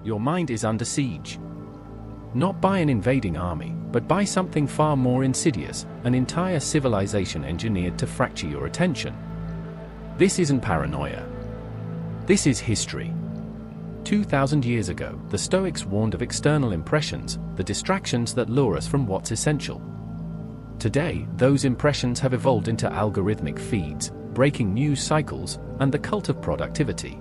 your mind is under siege. Not by an invading army, but by something far more insidious, an entire civilization engineered to fracture your attention. This isn't paranoia. This is history. 2,000 years ago, the Stoics warned of external impressions, the distractions that lure us from what's essential. Today, those impressions have evolved into algorithmic feeds, breaking news cycles, and the cult of productivity.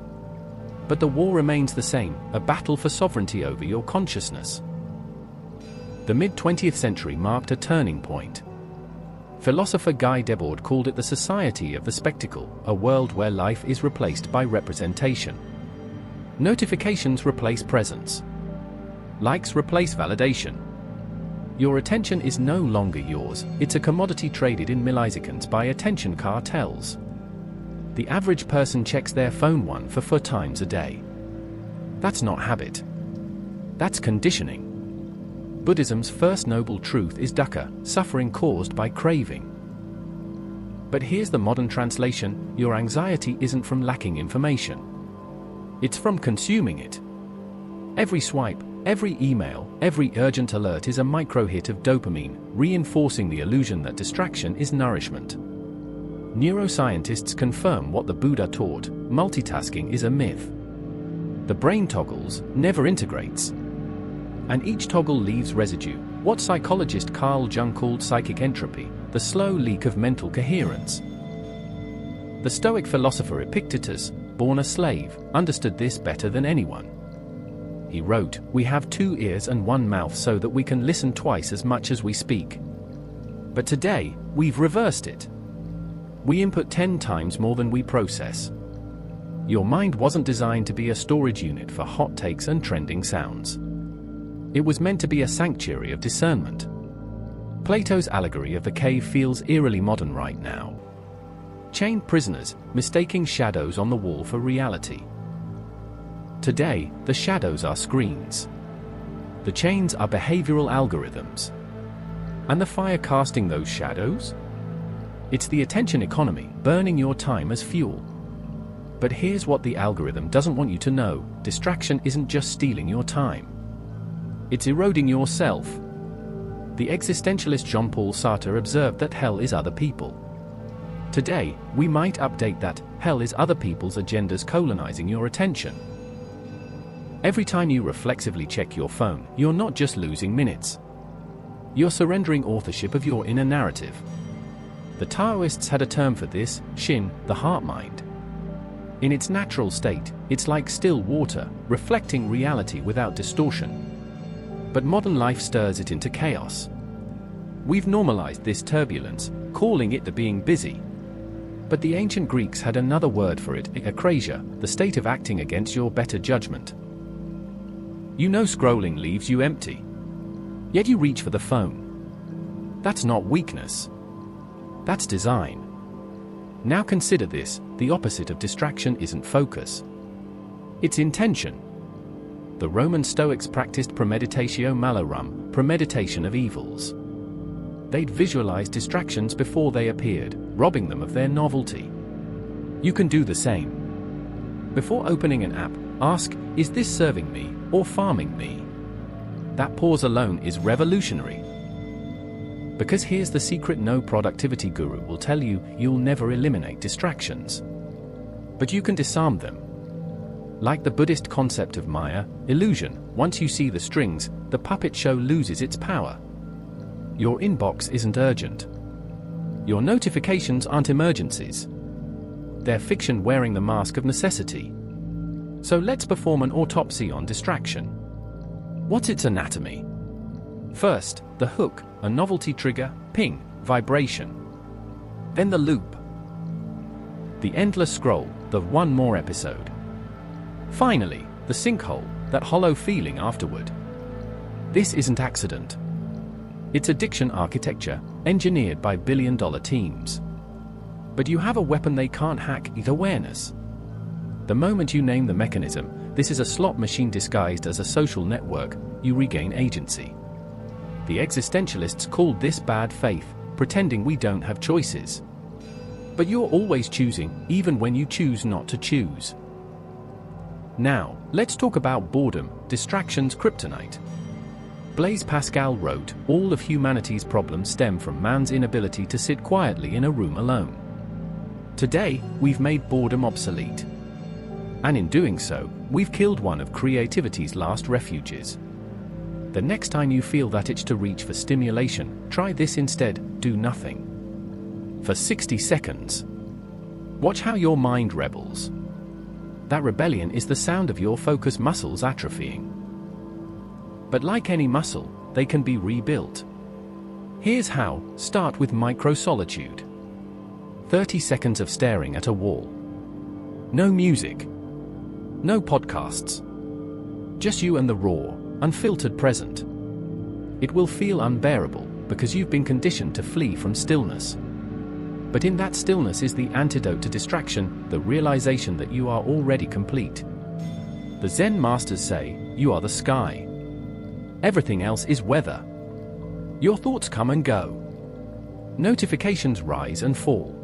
But the war remains the same, a battle for sovereignty over your consciousness. The mid-20th century marked a turning point. Philosopher Guy Debord called it the society of the spectacle, a world where life is replaced by representation. Notifications replace presence. Likes replace validation. Your attention is no longer yours, it's a commodity traded in milliseconds by attention cartels. The average person checks their phone 4 times a day. That's not habit. That's conditioning. Buddhism's first noble truth is dukkha, suffering caused by craving. But here's the modern translation: your anxiety isn't from lacking information. It's from consuming it. Every swipe, every email, every urgent alert is a micro-hit of dopamine, reinforcing the illusion that distraction is nourishment. Neuroscientists confirm what the Buddha taught: multitasking is a myth. The brain toggles, never integrates. And each toggle leaves residue, what psychologist Carl Jung called psychic entropy, the slow leak of mental coherence. The Stoic philosopher Epictetus, born a slave, understood this better than anyone. He wrote, "We have 2 ears and 1 mouth so that we can listen twice as much as we speak." But today, we've reversed it. We input 10 times more than we process. Your mind wasn't designed to be a storage unit for hot takes and trending sounds. It was meant to be a sanctuary of discernment. Plato's allegory of the cave feels eerily modern right now. Chained prisoners, mistaking shadows on the wall for reality. Today, the shadows are screens. The chains are behavioral algorithms. And the fire casting those shadows? It's the attention economy, burning your time as fuel. But here's what the algorithm doesn't want you to know: distraction isn't just stealing your time. It's eroding yourself. The existentialist Jean-Paul Sartre observed that hell is other people. Today, we might update that: hell is other people's agendas colonizing your attention. Every time you reflexively check your phone, you're not just losing minutes. You're surrendering authorship of your inner narrative. The Taoists had a term for this: Shin, the heart mind. In its natural state, it's like still water, reflecting reality without distortion. But modern life stirs it into chaos. We've normalized this turbulence, calling it the being busy. But the ancient Greeks had another word for it: akrasia, the state of acting against your better judgment. You know scrolling leaves you empty. Yet you reach for the phone. That's not weakness. That's design. Now consider this: the opposite of distraction isn't focus. It's intention. The Roman Stoics practiced premeditatio malorum, premeditation of evils. They'd visualize distractions before they appeared, robbing them of their novelty. You can do the same. Before opening an app, ask, is this serving me or farming me? That pause alone is revolutionary. Because here's the secret no productivity guru will tell you: you'll never eliminate distractions. But you can disarm them. Like the Buddhist concept of Maya, illusion, once you see the strings, the puppet show loses its power. Your inbox isn't urgent. Your notifications aren't emergencies. They're fiction wearing the mask of necessity. So let's perform an autopsy on distraction. What's its anatomy? First, the hook, a novelty trigger, ping, vibration. Then the loop. The endless scroll, the one more episode. Finally, the sinkhole, that hollow feeling afterward. This isn't accident. It's addiction architecture, engineered by billion-dollar teams. But you have a weapon they can't hack: awareness. The moment you name the mechanism, this is a slot machine disguised as a social network, you regain agency. The existentialists called this bad faith, pretending we don't have choices. But you're always choosing, even when you choose not to choose. Now, let's talk about boredom, Distraction's kryptonite. Blaise Pascal wrote, "All of humanity's problems stem from man's inability to sit quietly in a room alone." Today, we've made boredom obsolete. And in doing so, we've killed one of creativity's last refuges. The next time you feel that itch to reach for stimulation, try this instead: do nothing. For 60 seconds. Watch how your mind rebels. That rebellion is the sound of your focus muscles atrophying. But like any muscle, they can be rebuilt. Here's how: start with micro-solitude. 30 seconds of staring at a wall. No music. No podcasts. Just you and the raw, unfiltered present. It will feel unbearable, because you've been conditioned to flee from stillness. But in that stillness is the antidote to distraction, the realization that you are already complete. The Zen masters say, you are the sky. Everything else is weather. Your thoughts come and go. Notifications rise and fall.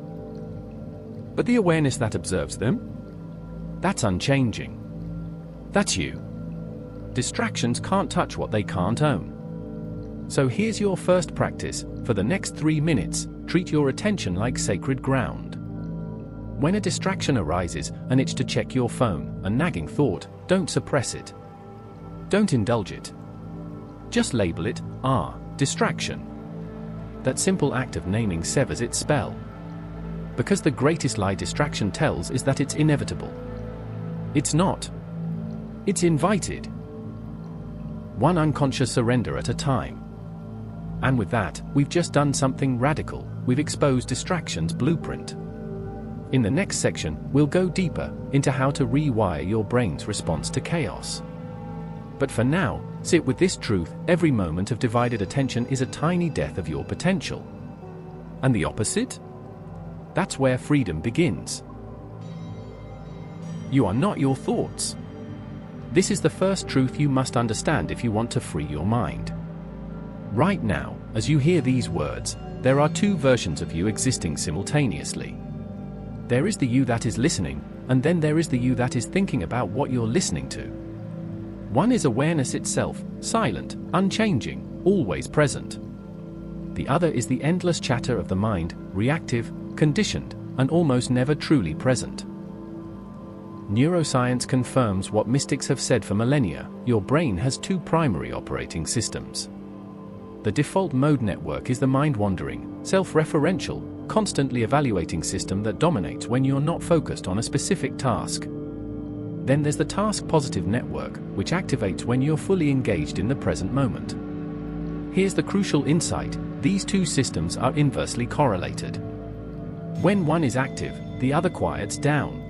But the awareness that observes them? That's unchanging. That's you. Distractions can't touch what they can't own. So here's your first practice. For the next 3 minutes, treat your attention like sacred ground. When a distraction arises, an itch to check your phone, a nagging thought, don't suppress it. Don't indulge it. Just label it, distraction. That simple act of naming severs its spell. Because the greatest lie distraction tells is that it's inevitable. It's not. It's invited. One unconscious surrender at a time. And with that, we've just done something radical. We've exposed distraction's blueprint. In the next section, we'll go deeper into how to rewire your brain's response to chaos. But for now, sit with this truth: every moment of divided attention is a tiny death of your potential. And the opposite? That's where freedom begins. You are not your thoughts. This is the first truth you must understand if you want to free your mind. Right now, as you hear these words, there are two versions of you existing simultaneously. There is the you that is listening, and then there is the you that is thinking about what you're listening to. One is awareness itself, silent, unchanging, always present. The other is the endless chatter of the mind, reactive, conditioned, and almost never truly present. Neuroscience confirms what mystics have said for millennia: your brain has two primary operating systems. The default mode network is the mind-wandering, self-referential, constantly evaluating system that dominates when you're not focused on a specific task. Then there's the task-positive network, which activates when you're fully engaged in the present moment. Here's the crucial insight: these two systems are inversely correlated. When one is active, the other quiets down.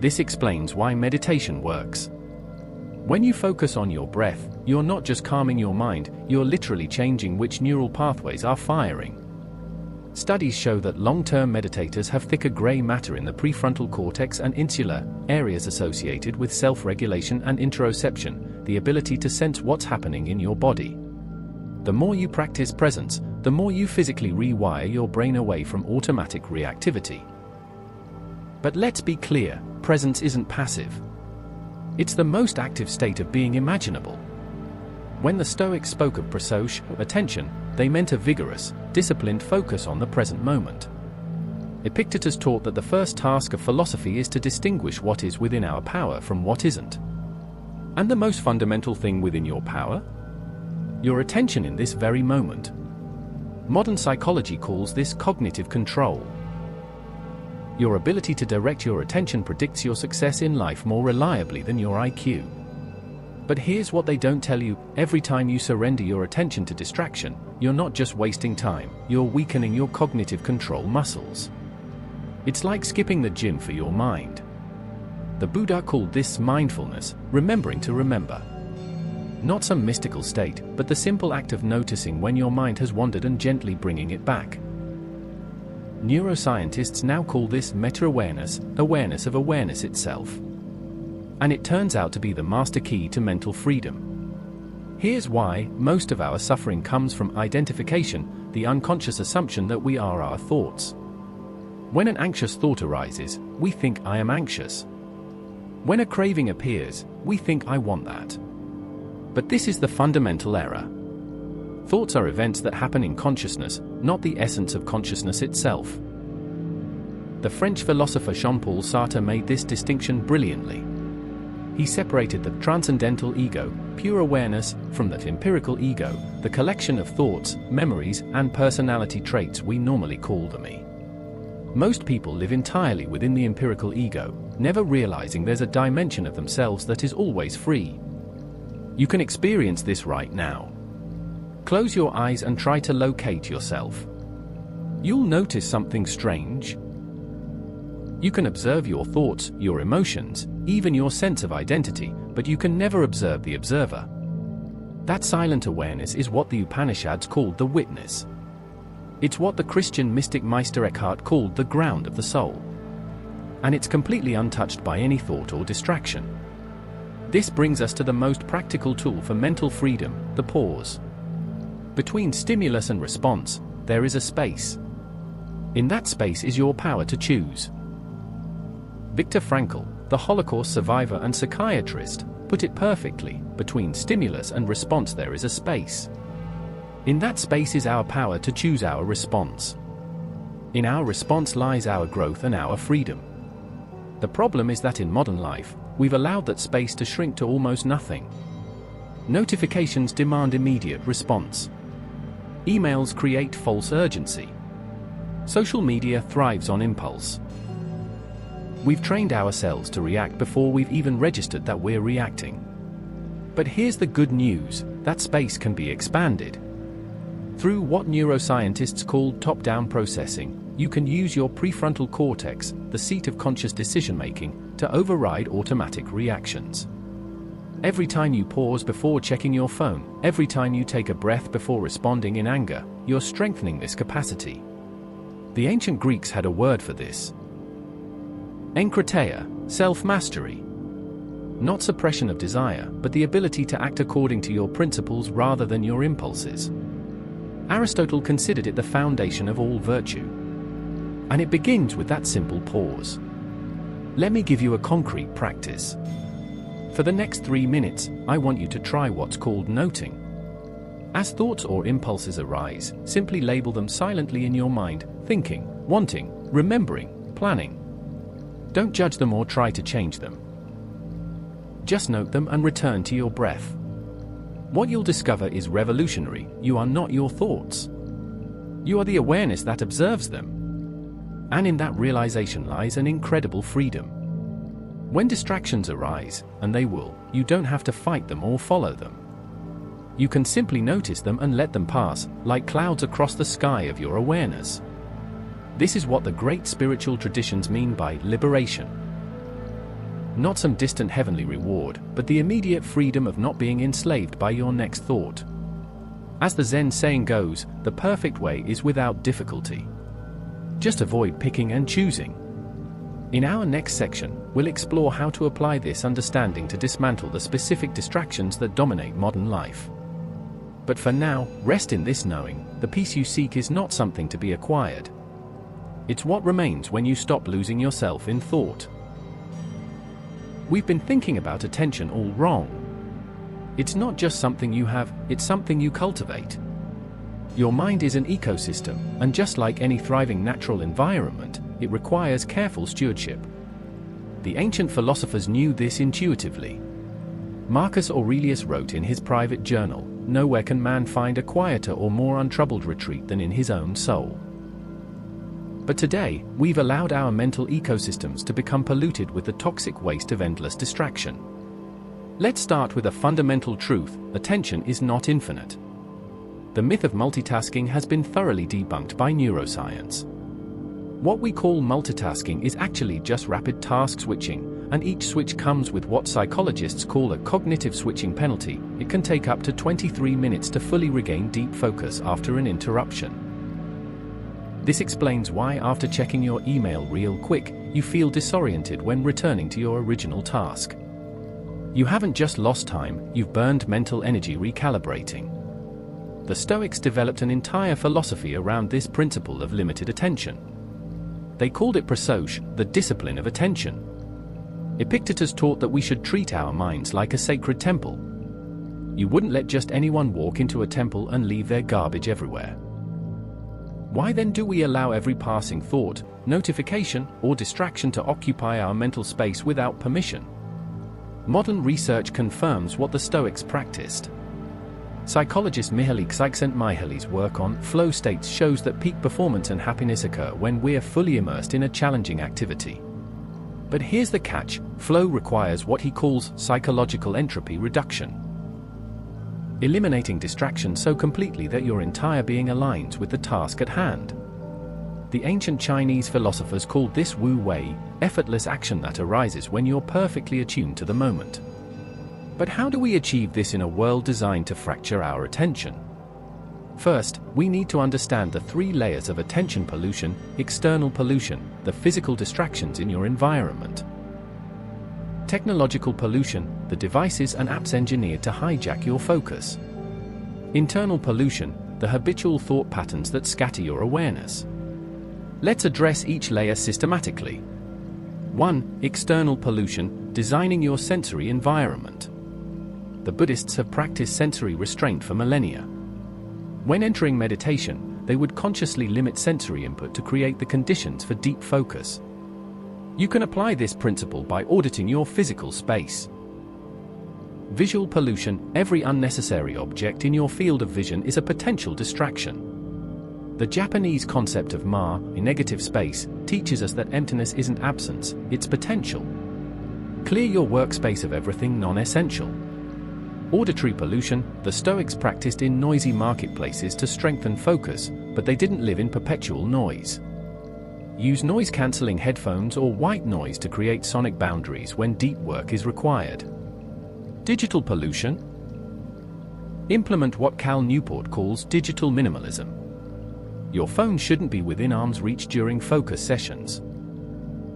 This explains why meditation works. When you focus on your breath, you're not just calming your mind, you're literally changing which neural pathways are firing. Studies show that long-term meditators have thicker gray matter in the prefrontal cortex and insula, areas associated with self-regulation and interoception, the ability to sense what's happening in your body. The more you practice presence, the more you physically rewire your brain away from automatic reactivity. But let's be clear, presence isn't passive. It's the most active state of being imaginable. When the Stoics spoke of prasosh, attention, they meant a vigorous, disciplined focus on the present moment. Epictetus taught that the first task of philosophy is to distinguish what is within our power from what isn't. And the most fundamental thing within your power? Your attention in this very moment. Modern psychology calls this cognitive control. Your ability to direct your attention predicts your success in life more reliably than your IQ. But here's what they don't tell you: every time you surrender your attention to distraction, you're not just wasting time, you're weakening your cognitive control muscles. It's like skipping the gym for your mind. The Buddha called this mindfulness, remembering to remember. Not some mystical state, but the simple act of noticing when your mind has wandered and gently bringing it back. Neuroscientists now call this meta-awareness, awareness of awareness itself. And it turns out to be the master key to mental freedom. Here's why: most of our suffering comes from identification, the unconscious assumption that we are our thoughts. When an anxious thought arises, we think, I am anxious. When a craving appears, we think I want that. But this is the fundamental error. Thoughts are events that happen in consciousness, not the essence of consciousness itself. The French philosopher Jean-Paul Sartre made this distinction brilliantly. He separated the transcendental ego, pure awareness, from that empirical ego, the collection of thoughts, memories, and personality traits we normally call the me. Most people live entirely within the empirical ego, never realizing there's a dimension of themselves that is always free. You can experience this right now. Close your eyes and try to locate yourself. You'll notice something strange. You can observe your thoughts, your emotions, even your sense of identity, but you can never observe the observer. That silent awareness is what the Upanishads called the witness. It's what the Christian mystic Meister Eckhart called the ground of the soul. And it's completely untouched by any thought or distraction. This brings us to the most practical tool for mental freedom, the pause. Between stimulus and response, there is a space. In that space is your power to choose. Viktor Frankl, the Holocaust survivor and psychiatrist, put it perfectly: between stimulus and response there is a space. In that space is our power to choose our response. In our response lies our growth and our freedom. The problem is that in modern life, we've allowed that space to shrink to almost nothing. Notifications demand immediate response. Emails create false urgency. Social media thrives on impulse. We've trained ourselves to react before we've even registered that we're reacting. But here's the good news: that space can be expanded. Through what neuroscientists call top-down processing, you can use your prefrontal cortex, the seat of conscious decision-making, to override automatic reactions. Every time you pause before checking your phone, every time you take a breath before responding in anger, you're strengthening this capacity. The ancient Greeks had a word for this. Enkrateia, self-mastery. Not suppression of desire, but the ability to act according to your principles rather than your impulses. Aristotle considered it the foundation of all virtue. And it begins with that simple pause. Let me give you a concrete practice. For the next 3 minutes, I want you to try what's called noting. As thoughts or impulses arise, simply label them silently in your mind: thinking, wanting, remembering, planning. Don't judge them or try to change them. Just note them and return to your breath. What you'll discover is revolutionary: you are not your thoughts. You are the awareness that observes them. And in that realization lies an incredible freedom. When distractions arise, and they will, you don't have to fight them or follow them. You can simply notice them and let them pass, like clouds across the sky of your awareness. This is what the great spiritual traditions mean by liberation. Not some distant heavenly reward, but the immediate freedom of not being enslaved by your next thought. As the Zen saying goes, the perfect way is without difficulty. Just avoid picking and choosing. In our next section, we'll explore how to apply this understanding to dismantle the specific distractions that dominate modern life. But for now, rest in this knowing: the peace you seek is not something to be acquired. It's what remains when you stop losing yourself in thought. We've been thinking about attention all wrong. It's not just something you have, it's something you cultivate. Your mind is an ecosystem, and just like any thriving natural environment, it requires careful stewardship. The ancient philosophers knew this intuitively. Marcus Aurelius wrote in his private journal, "Nowhere can man find a quieter or more untroubled retreat than in his own soul." But today, we've allowed our mental ecosystems to become polluted with the toxic waste of endless distraction. Let's start with a fundamental truth: attention is not infinite. The myth of multitasking has been thoroughly debunked by neuroscience. What we call multitasking is actually just rapid task switching, and each switch comes with what psychologists call a cognitive switching penalty. It can take up to 23 minutes to fully regain deep focus after an interruption. This explains why, after checking your email real quick, you feel disoriented when returning to your original task. You haven't just lost time, you've burned mental energy recalibrating. The Stoics developed an entire philosophy around this principle of limited attention. They called it prosoche, the discipline of attention. Epictetus taught that we should treat our minds like a sacred temple. You wouldn't let just anyone walk into a temple and leave their garbage everywhere. Why then do we allow every passing thought, notification, or distraction to occupy our mental space without permission? Modern research confirms what the Stoics practiced. Psychologist Mihaly Csikszentmihalyi's work on flow states shows that peak performance and happiness occur when we're fully immersed in a challenging activity. But here's the catch: flow requires what he calls psychological entropy reduction. Eliminating distraction so completely that your entire being aligns with the task at hand. The ancient Chinese philosophers called this Wu Wei, effortless action that arises when you're perfectly attuned to the moment. But how do we achieve this in a world designed to fracture our attention? First, we need to understand the 3 layers of attention pollution: external pollution, the physical distractions in your environment; technological pollution, the devices and apps engineered to hijack your focus; internal pollution, the habitual thought patterns that scatter your awareness. Let's address each layer systematically. 1. External pollution, designing your sensory environment. The Buddhists have practiced sensory restraint for millennia. When entering meditation, they would consciously limit sensory input to create the conditions for deep focus. You can apply this principle by auditing your physical space. Visual pollution, every unnecessary object in your field of vision is a potential distraction. The Japanese concept of ma, a negative space, teaches us that emptiness isn't absence, it's potential. Clear your workspace of everything non-essential. Auditory pollution, the Stoics practiced in noisy marketplaces to strengthen focus, but they didn't live in perpetual noise. Use noise-cancelling headphones or white noise to create sonic boundaries when deep work is required. Digital pollution. Implement what Cal Newport calls digital minimalism. Your phone shouldn't be within arm's reach during focus sessions.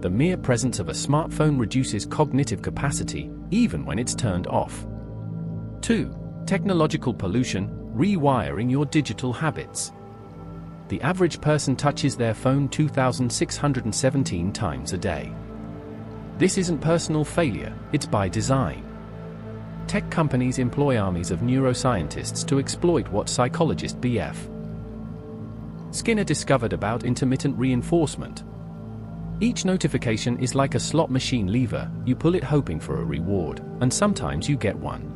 The mere presence of a smartphone reduces cognitive capacity, even when it's turned off. 2. Technological pollution, rewiring your digital habits. The average person touches their phone 2,617 times a day. This isn't personal failure, it's by design. Tech companies employ armies of neuroscientists to exploit what psychologist B.F. Skinner discovered about intermittent reinforcement. Each notification is like a slot machine lever, you pull it hoping for a reward, and sometimes you get one.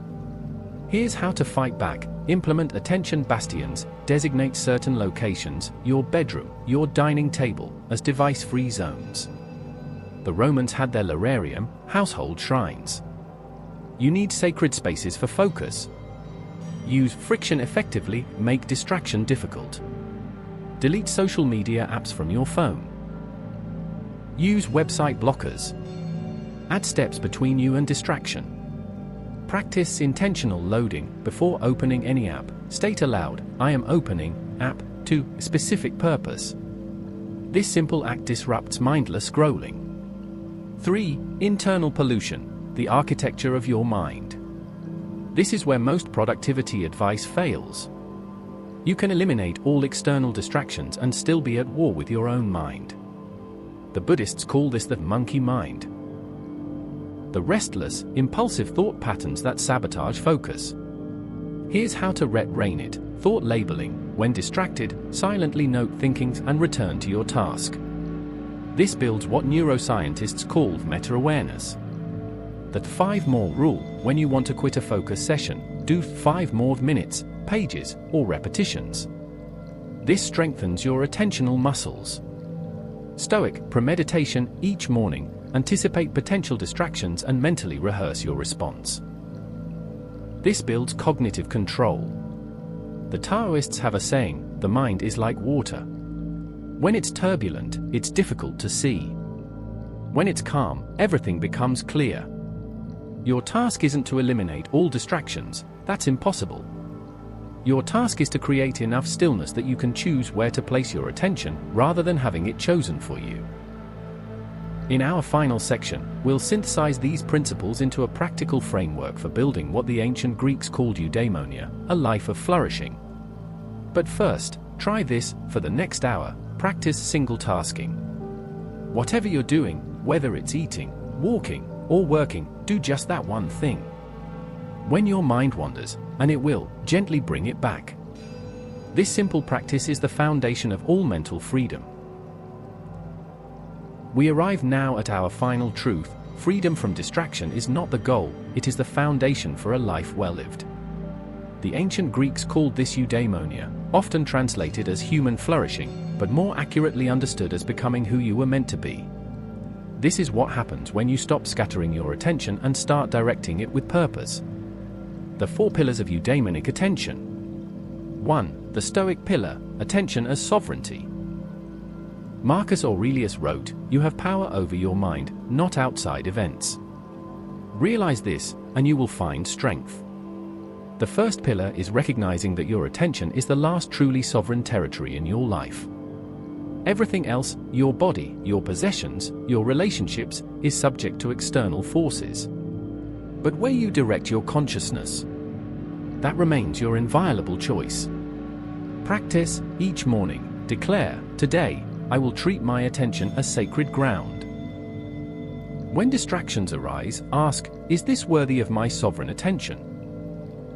Here's how to fight back. Implement attention bastions, designate certain locations, your bedroom, your dining table, as device-free zones. The Romans had their lararium, household shrines. You need sacred spaces for focus. Use friction effectively, make distraction difficult. Delete social media apps from your phone. Use website blockers. Add steps between you and distraction. Practice intentional loading. Before opening any app, state aloud, "I am opening app to a specific purpose." This simple act disrupts mindless scrolling. 3. Internal pollution, the architecture of your mind. This is where most productivity advice fails. You can eliminate all external distractions and still be at war with your own mind. The Buddhists call this the monkey mind. The restless, impulsive thought patterns that sabotage focus. Here's how to rein it. Thought labeling. When distracted, silently note thinkings and return to your task. This builds what neuroscientists call meta-awareness. The 5 more rule. When you want to quit a focus session, do 5 more minutes, pages, or repetitions. This strengthens your attentional muscles. Stoic premeditation. Each morning, anticipate potential distractions and mentally rehearse your response. This builds cognitive control. The Taoists have a saying, the mind is like water. When it's turbulent, it's difficult to see. When it's calm, everything becomes clear. Your task isn't to eliminate all distractions, that's impossible. Your task is to create enough stillness that you can choose where to place your attention, rather than having it chosen for you. In our final section, we'll synthesize these principles into a practical framework for building what the ancient Greeks called Eudaimonia, a life of flourishing. But first, try this. For the next hour, practice single tasking. Whatever you're doing, whether it's eating, walking, or working, do just that one thing. When your mind wanders, and it will, gently bring it back. This simple practice is the foundation of all mental freedom. We arrive now at our final truth: freedom from distraction is not the goal, it is the foundation for a life well lived. The ancient Greeks called this Eudaimonia, often translated as human flourishing, but more accurately understood as becoming who you were meant to be. This is what happens when you stop scattering your attention and start directing it with purpose. The 4 pillars of eudaimonic attention. 1. The Stoic pillar, attention as sovereignty. Marcus Aurelius wrote, "You have power over your mind, not outside events." Realize this, and you will find strength. The first pillar is recognizing that your attention is the last truly sovereign territory in your life. Everything else, your body, your possessions, your relationships, is subject to external forces. But where you direct your consciousness, that remains your inviolable choice. Practice, each morning, declare, "Today, I will treat my attention as sacred ground." When distractions arise, ask, "Is this worthy of my sovereign attention?"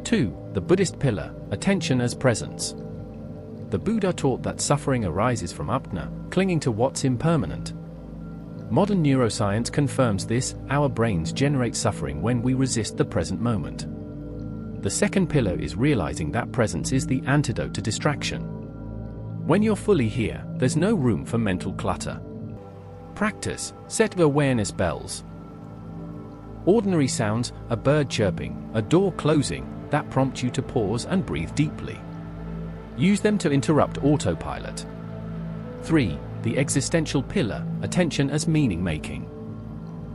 2. The Buddhist pillar, attention as presence. The Buddha taught that suffering arises from apna, clinging to what's impermanent. Modern neuroscience confirms this: our brains generate suffering when we resist the present moment. The second pillar is realizing that presence is the antidote to distraction. When you're fully here, there's no room for mental clutter. Practice, set awareness bells. Ordinary sounds, a bird chirping, a door closing, that prompt you to pause and breathe deeply. Use them to interrupt autopilot. 3. The existential pillar, attention as meaning-making.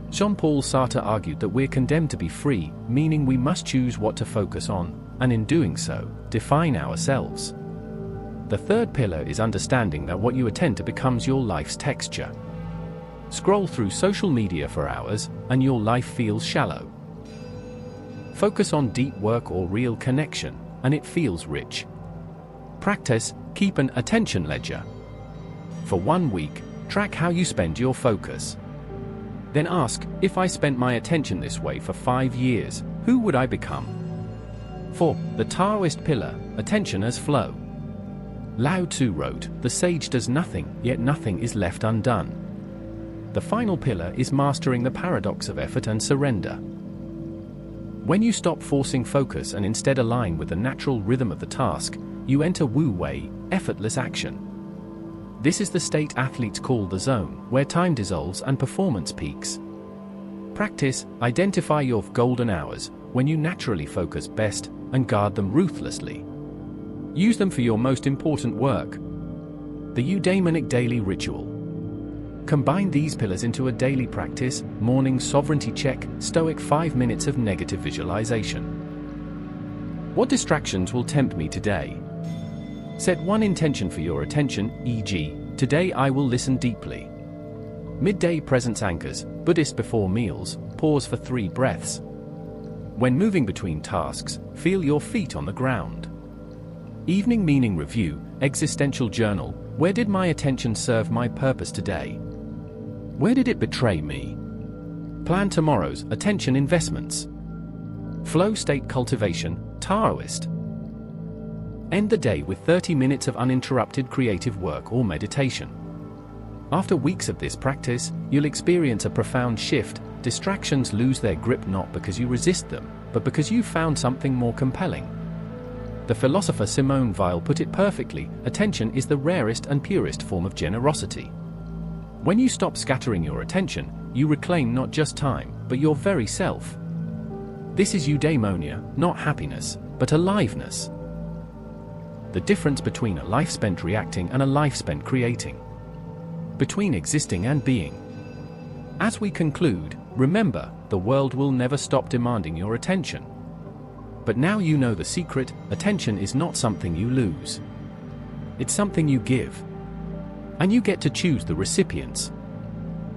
Jean-Paul Sartre argued that we're condemned to be free, meaning we must choose what to focus on, and in doing so, define ourselves. The third pillar is understanding that what you attend to becomes your life's texture. Scroll through social media for hours, and your life feels shallow. Focus on deep work or real connection, and it feels rich. Practice, keep an attention ledger. For 1 week, track how you spend your focus. Then ask, if I spent my attention this way for 5 years, who would I become? 4. The Taoist pillar, attention as flow. Lao Tzu wrote, "The sage does nothing, yet nothing is left undone." The final pillar is mastering the paradox of effort and surrender. When you stop forcing focus and instead align with the natural rhythm of the task, you enter Wu Wei, effortless action. This is the state athletes call the zone, where time dissolves and performance peaks. Practice, identify your golden hours, when you naturally focus best, and guard them ruthlessly. Use them for your most important work. The Eudaimonic daily ritual. Combine these pillars into a daily practice: morning sovereignty check, Stoic 5 minutes of negative visualization. What distractions will tempt me today? Set one intention for your attention, e.g., today I will listen deeply. Midday presence anchors, Buddhist before meals, pause for 3 breaths. When moving between tasks, feel your feet on the ground. Evening meaning review, existential journal, where did my attention serve my purpose today? Where did it betray me? Plan tomorrow's attention investments. Flow state cultivation, Taoist. End the day with 30 minutes of uninterrupted creative work or meditation. After weeks of this practice, you'll experience a profound shift. Distractions lose their grip not because you resist them, but because you found something more compelling. The philosopher Simone Weil put it perfectly: attention is the rarest and purest form of generosity. When you stop scattering your attention, you reclaim not just time, but your very self. This is eudaimonia, not happiness, but aliveness. The difference between a life spent reacting and a life spent creating. Between existing and being. As we conclude, remember, the world will never stop demanding your attention. But now you know the secret: attention is not something you lose. It's something you give. And you get to choose the recipients.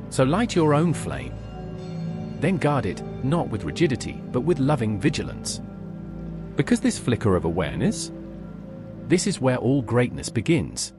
So light your own flame. Then guard it, not with rigidity, but with loving vigilance. Because this flicker of awareness, this is where all greatness begins.